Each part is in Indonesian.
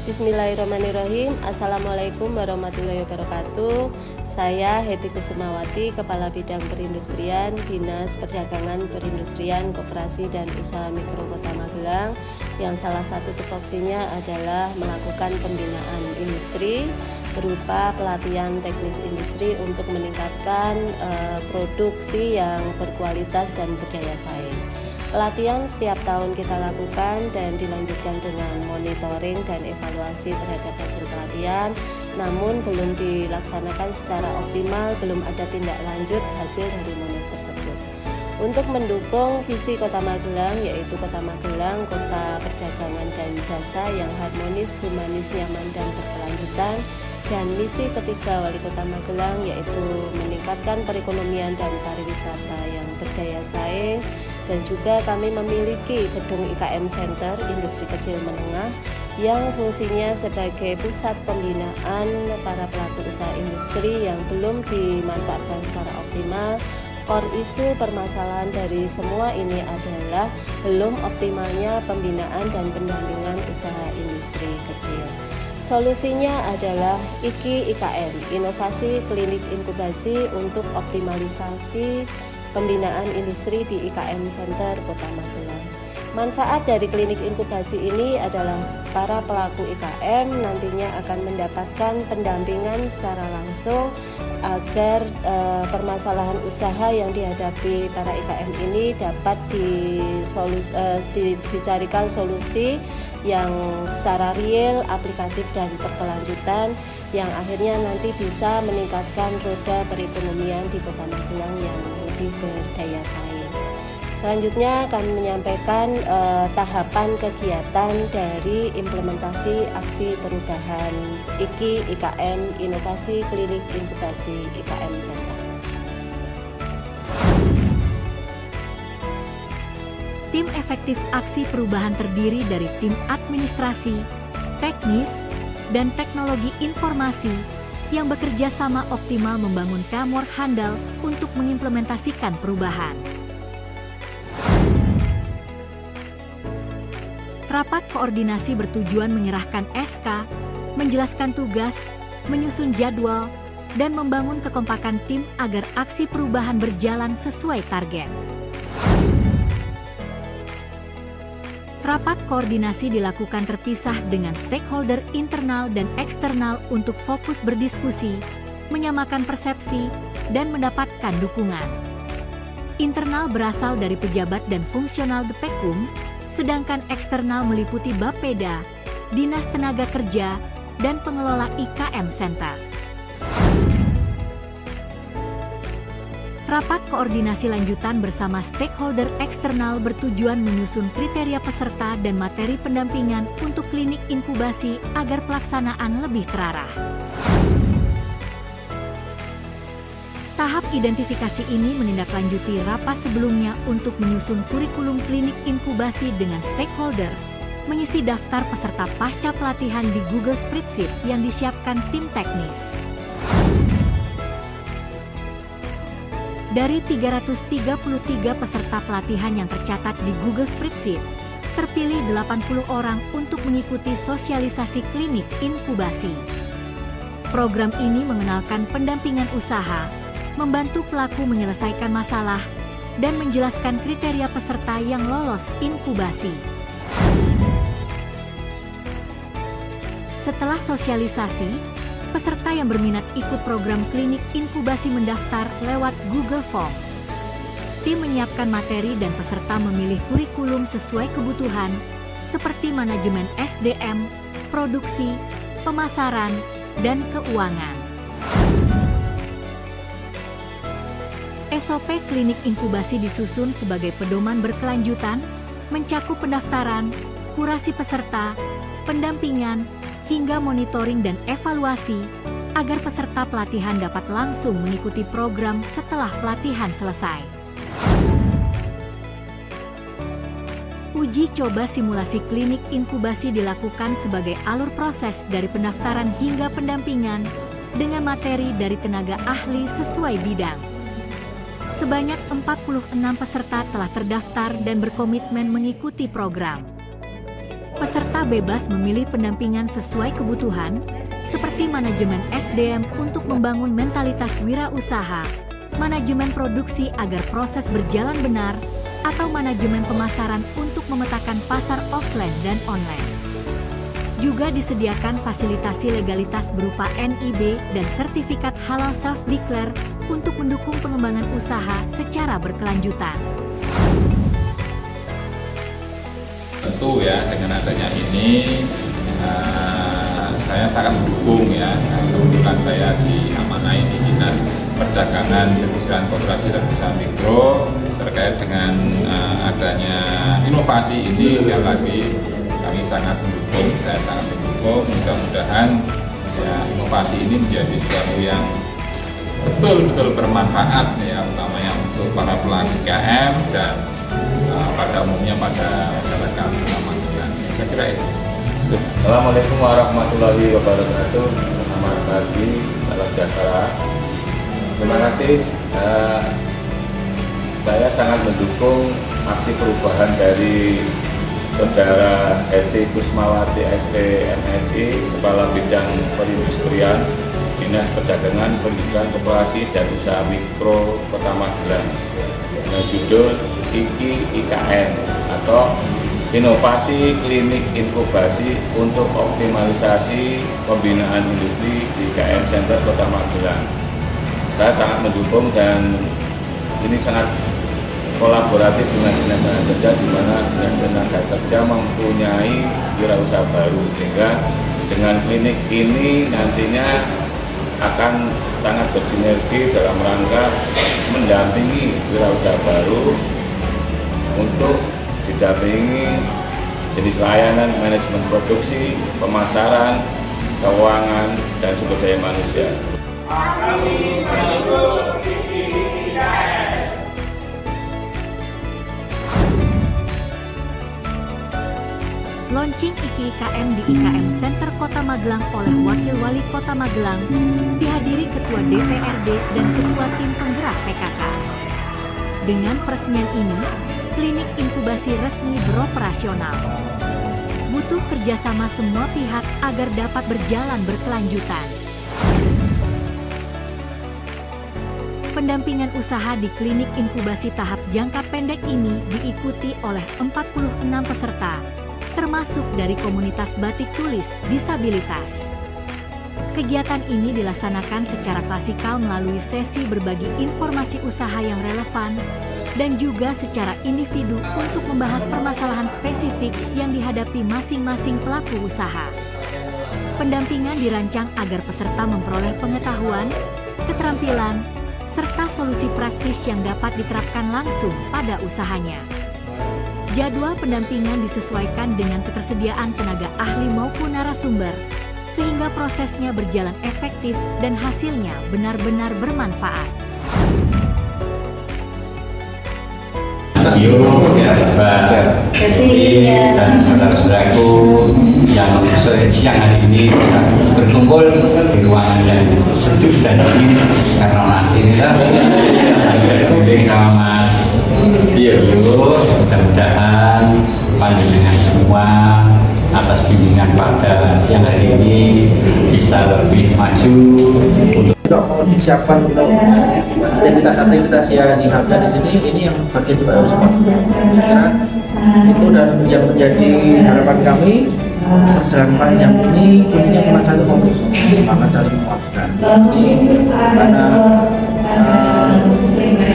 Bismillahirrahmanirrahim. Assalamualaikum warahmatullahi wabarakatuh. Saya Heti Kusumawati, Kepala Bidang Perindustrian, Dinas Perdagangan Perindustrian, Koperasi dan Usaha Mikro Kota Magelang, yang salah satu tupoksinya adalah melakukan pembinaan industri berupa pelatihan teknis industri untuk meningkatkan produksi yang berkualitas dan berdaya saing. Pelatihan setiap tahun kita lakukan dan dilanjutkan dengan monitoring dan evaluasi terhadap hasil pelatihan, namun belum dilaksanakan secara optimal, belum ada tindak lanjut hasil dari monitor tersebut. Untuk mendukung visi Kota Magelang, yaitu Kota Magelang, Kota Perdagangan dan Jasa yang harmonis, humanis, nyaman, dan berkelanjutan, dan misi ketiga Wali Kota Magelang yaitu meningkatkan perekonomian dan pariwisata yang berdaya saing. Dan juga kami memiliki gedung IKM Center Industri Kecil Menengah yang fungsinya sebagai pusat pembinaan para pelaku usaha industri yang belum dimanfaatkan secara optimal. Core isu permasalahan dari semua ini adalah belum optimalnya pembinaan dan pendampingan usaha industri kecil. Solusinya adalah IKIM, Inovasi Klinik Inkubasi untuk optimalisasi pembinaan industri di IKM Center Kota Magelang. Manfaat dari klinik inkubasi ini adalah para pelaku IKM nantinya akan mendapatkan pendampingan secara langsung agar permasalahan usaha yang dihadapi para IKM ini dapat dicarikan solusi yang secara real, aplikatif, dan berkelanjutan yang akhirnya nanti bisa meningkatkan roda perekonomian di Kota Magelang yang lebih berdaya saing. Selanjutnya kami menyampaikan tahapan kegiatan dari implementasi aksi perubahan IKIM, Inovasi Klinik Inkubasi IKM Center. Tim efektif aksi perubahan terdiri dari tim administrasi, teknis, dan teknologi informasi yang bekerja sama optimal membangun teamwork handal untuk mengimplementasikan perubahan. Rapat koordinasi bertujuan menyerahkan SK, menjelaskan tugas, menyusun jadwal, dan membangun kekompakan tim agar aksi perubahan berjalan sesuai target. Rapat koordinasi dilakukan terpisah dengan stakeholder internal dan eksternal untuk fokus berdiskusi, menyamakan persepsi, dan mendapatkan dukungan. Internal berasal dari pejabat dan fungsional Depekum, sedangkan eksternal meliputi Bapeda, Dinas Tenaga Kerja, dan pengelola IKM Center. Rapat koordinasi lanjutan bersama stakeholder eksternal bertujuan menyusun kriteria peserta dan materi pendampingan untuk klinik inkubasi agar pelaksanaan lebih terarah. Tahap identifikasi ini menindaklanjuti rapat sebelumnya untuk menyusun kurikulum klinik inkubasi dengan stakeholder, mengisi daftar peserta pasca pelatihan di Google Spreadsheet yang disiapkan tim teknis. Dari 333 peserta pelatihan yang tercatat di Google Spreadsheet, terpilih 80 orang untuk mengikuti sosialisasi klinik inkubasi. Program ini mengenalkan pendampingan usaha, membantu pelaku menyelesaikan masalah, dan menjelaskan kriteria peserta yang lolos inkubasi. Setelah sosialisasi, peserta yang berminat ikut program klinik inkubasi mendaftar lewat Google Form. Tim menyiapkan materi dan peserta memilih kurikulum sesuai kebutuhan, seperti manajemen SDM, produksi, pemasaran, dan keuangan. SOP klinik inkubasi disusun sebagai pedoman berkelanjutan, mencakup pendaftaran, kurasi peserta, pendampingan, hingga monitoring dan evaluasi, agar peserta pelatihan dapat langsung mengikuti program setelah pelatihan selesai. Uji coba simulasi klinik inkubasi dilakukan sebagai alur proses dari pendaftaran hingga pendampingan, dengan materi dari tenaga ahli sesuai bidang. Sebanyak 46 peserta telah terdaftar dan berkomitmen mengikuti program. peserta bebas memilih pendampingan sesuai kebutuhan, seperti manajemen SDM untuk membangun mentalitas wirausaha, manajemen produksi agar proses berjalan benar, atau manajemen pemasaran untuk memetakan pasar offline dan online. Juga disediakan fasilitasi legalitas berupa NIB dan sertifikat halal self-declare untuk mendukung pengembangan usaha secara berkelanjutan. Tentu ya, dengan adanya ini saya sangat mendukung ya. Kebetulan saya diamanai di Dinas Perdagangan, Perindustrian, Koperasi dan Usaha Mikro terkait dengan adanya inovasi ini. Sekali lagi kami sangat mendukung, saya sangat mendukung. Mudah-mudahan ya, inovasi ini menjadi sesuatu yang betul-betul bermanfaat ya, utamanya untuk para pelaku UMKM dan pada umumnya pada masyarakat Kota Magelang. Saya kira itu. Assalamualaikum warahmatullahi wabarakatuh. Selamat pagi, salam sejahtera. Terima kasih. Saya sangat mendukung aksi perubahan dari Saudara Heti Kusmawati ST MSI, Kepala Bidang Perindustrian, Dinas Perdagangan, Perindustrian, Koperasi dan Usaha Mikro Kota Magelang. Judul IKIN atau Inovasi Klinik Inkubasi untuk Optimalisasi Pembinaan Industri di IKM Center Kota Magelang. Saya sangat mendukung dan ini sangat kolaboratif dengan Dinas Tenaga Kerja, di mana Dinas Tenaga Kerja mempunyai wirausaha baru, sehingga dengan klinik ini nantinya akan sangat bersinergi dalam rangka mendampingi wirausaha baru untuk didampingi jenis layanan, manajemen produksi, pemasaran, keuangan, dan sumber daya manusia. Launching IKIN di IKM Center Kota Magelang oleh Wakil Wali Kota Magelang, dihadiri Ketua DPRD dan Ketua Tim Penggerak PKK. Dengan peresmian ini, klinik inkubasi resmi beroperasional. Butuh kerjasama semua pihak agar dapat berjalan berkelanjutan. Pendampingan usaha di klinik inkubasi tahap jangka pendek ini diikuti oleh 46 peserta, termasuk dari komunitas batik tulis disabilitas. Kegiatan ini dilaksanakan secara klasikal melalui sesi berbagi informasi usaha yang relevan dan juga secara individu untuk membahas permasalahan spesifik yang dihadapi masing-masing pelaku usaha. Pendampingan dirancang agar peserta memperoleh pengetahuan, keterampilan, serta solusi praktis yang dapat diterapkan langsung pada usahanya. Jadwal pendampingan disesuaikan dengan ketersediaan tenaga ahli maupun narasumber, sehingga prosesnya berjalan efektif dan hasilnya benar-benar bermanfaat. Dan saudara-saudaraku yang siang hari ini bisa berkumpul di ruangan yang sejuk dan dingin karena masih ini dari sama Mas Bio. Mudah-mudahan panjenengan semua atas bimbingan pada siang hari ini bisa lebih maju untuk mau disiapkan untuk aktivitas yang ada di sini, ini yang bagian juga harus kira itu, dan yang menjadi harapan kami perjalanan panjang ini kuncinya cuma satu, fokus semangat saling menguatkan ini, karena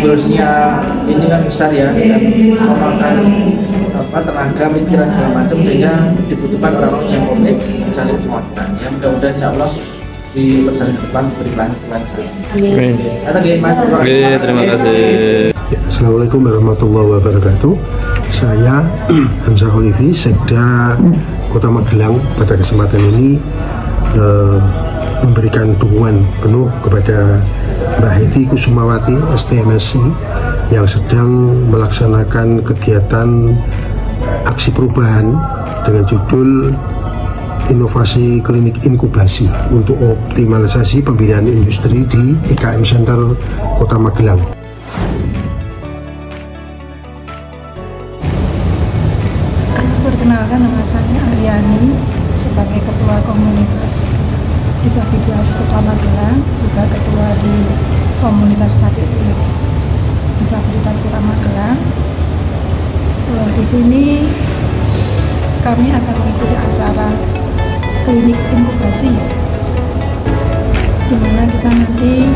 goalsnya ini kan besar ya, dan memakan tenaga, pikiran segala macam, sehingga dibutuhkan orang-orang yang komit saling menguatkan ya. Mudah-mudahan insya Allah di perjalanan ke depan beriman. Amin. Terima kasih. Assalamualaikum warahmatullahi wabarakatuh. Saya Hamzah Olivi, Sekda Kota Magelang, pada kesempatan ini memberikan dukungan penuh kepada Mbak Heti Kusmawati STMSI yang sedang melaksanakan kegiatan aksi perubahan dengan judul Inovasi Klinik Inkubasi untuk Optimalisasi Pembinaan Industri di IKM Center Kota Magelang. Perkenalkan, nama saya sebagai Ketua Komunitas Disabilitas Kota Magelang, juga Ketua di Komunitas Batik Tulis Disabilitas Kota Magelang. Di sini kami akan mengikuti acara klinik inkubasi, di mana kita nanti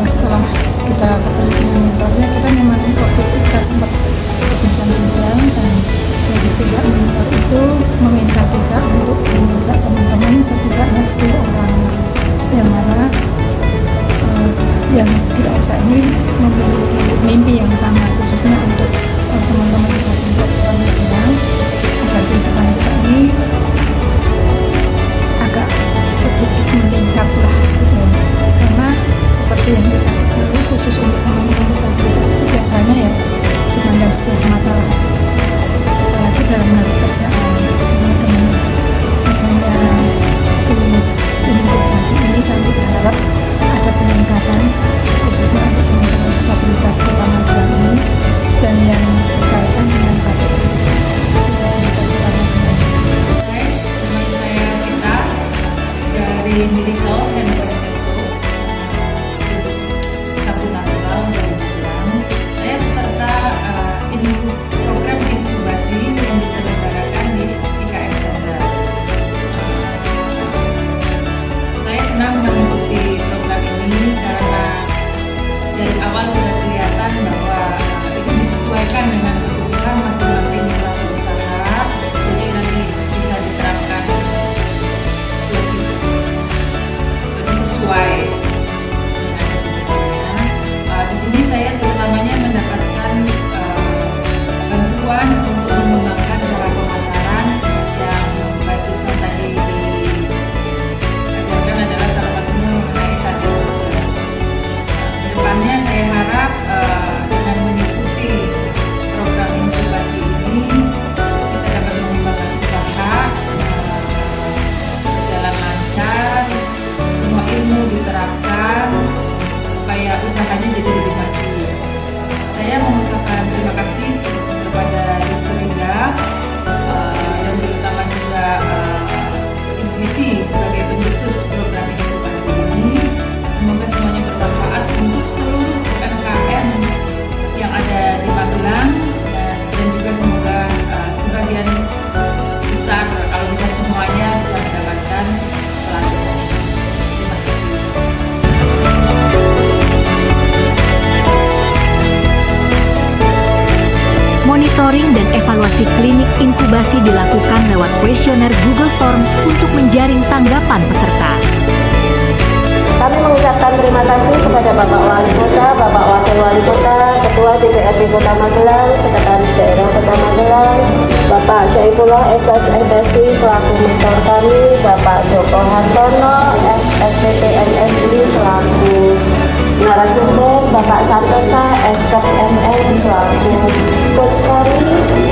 setelah kita ketemu dengan mentornya, kita memang waktu itu kita sempat berbincang-bincang, dan dari pihak mentor itu meminta kita untuk mengajak teman-teman setidaknya 10 orang, yang mana yang diajak ini memiliki mimpi yang sama, khususnya untuk teman-teman disabilitas Kota Magelang, agar kehidupan kita ini agak sedikit meningkat lah gitu. Karena seperti yang kita ketahui, khusus untuk teman-teman disabilitas itu biasanya ya dimandang sebelah mata lah, apalagi dalam hal pekerjaan. Dengan adanya klinik inkubasi ini, kami berharap ada peningkatan khususnya untuk teman-teman disabilitas Kota Magelang ini, dan yang berkaitan dengan batik tulis disabilitas Kota Magelang. Nama saya Vita dari Miracle Handcraft Show Sabtu Natal 2006. Saya peserta program inkubasi yang diselenggarakan di IKM Center. Saya senang mengikuti program ini karena dari awal sudah kelihatan bahwa ini disesuaikan dengan kebutuhan masing-masing pelaku usaha, jadi nanti bisa diterapkan lebih sesuai dengan kebutuhannya. Di sini saya terutamanya mendapatkan bantuan untuk mengembangkan cara pemasaran yang barusan tadi diajarkan, adalah salah satunya mengenai target order. Kedepannya saya harap dengan mengikuti program inkubasi ini kita dapat mengembangkan usaha jalan lancar, semua ilmu diterapkan supaya usahanya jadi lebih maju. Saya mengucapkan terima kasih kepada Disperindak dan terutama juga Ibu Heti sebagai pencetus program inkubasi ini. Semoga semuanya bermanfaat untuk seluruh UMKM yang ada di Magelang, dan juga semoga sebagian besar, kalau bisa semuanya, bisa mendapatkan pelatihan. Terima kasih. Monitoring dan evaluasi klinik inkubasi dilakukan lewat kuesioner Google Form untuk menjaring tanggapan peserta. Kami mengucapkan terima kasih kepada Bapak Wali Kota, Bapak Wakil Wali Kota, Ketua DPRD Kota Magelang, Sekretaris Daerah Kota Magelang, Bapak Syaifullah SSMSI selaku mentor kami, Bapak Joko Hartono SSDP MSI selaku narasumber, Bapak Santosa SKP MN selaku coach kami,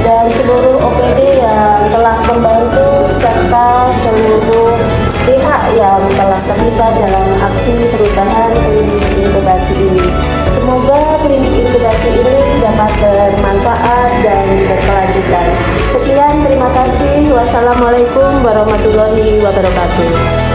dan seluruh OPD yang telah membantu, serta seluruh pihak yang telah terlibat dalam aksi perubahan klinik inkubasi ini. Semoga klinik inkubasi ini dapat bermanfaat dan berkelanjutan. Sekian, terima kasih. Wassalamualaikum warahmatullahi wabarakatuh.